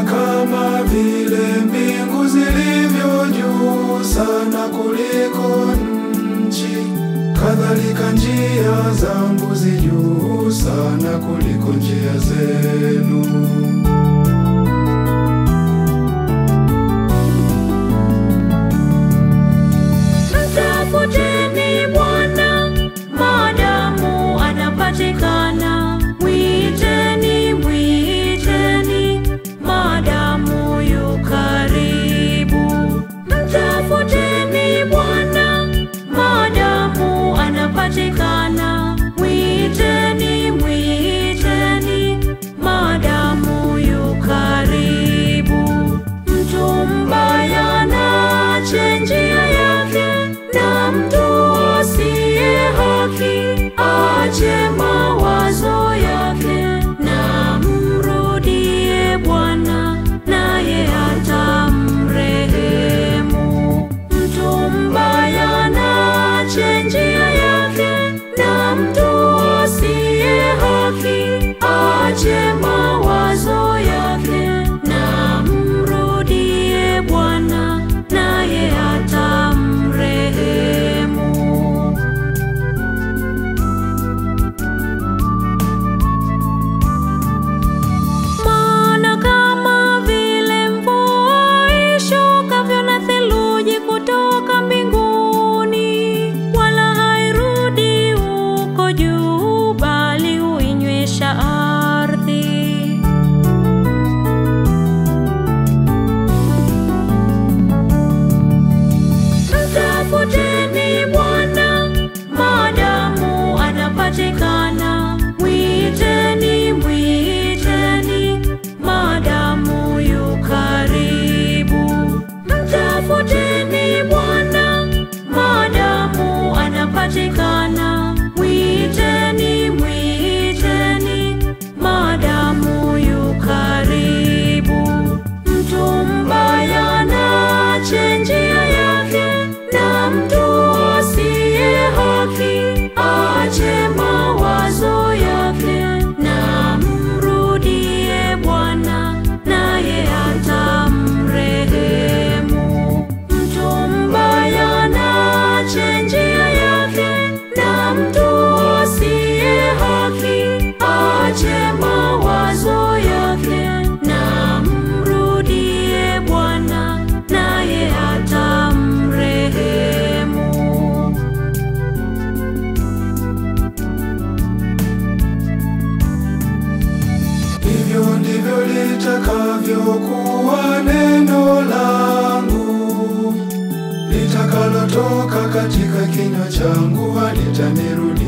Maana kama vile mbingu zilivyo juu sana kuliko nchi, kadhalika njia zangu zi juu sana kuliko njia zenu. Mtafuteni Bwana maadamu anapatikana, mwiteni, mwiteni maadamu yu karibu. Mtafuteni Bwana maadamu anapatikana, mwiteni, mwiteni maadamu yu karibu. Mtu mbaya na njia yake, na mtu asiye haki ache mawazo yake, na mrudie Bwana naye atamrehemu. Mtu mbaya na njia yake, na mtu asiye haki ache mawazo yake, na mrudie Bwana naye atamrehemu. Maana kama vile mvua ishukavyo na theluji kutoka mbinguni, wala hairudi huko juu, bali huinywesha ardhi. Mtafuteni Bwana maadamu anapatikana, mwiteni, mwiteni maadamu yu karibu. Mtafuteni Bwana maadamu anapatikana, mwiteni, mwiteni maadamu yu karibu. Mtu mbaya na njia yake, na mtu asiye haki ache mawazo yake, na mrudie Bwana naye atamrehemu. Mtu mbaya na njia yake, na mtu asiye haki ache mawazo yake, na mrudie Bwana naye atamrehemu. Hivyo ndivyo litakavyokuwa neno langu litakalotoka katika kinywa changu, halitanirudia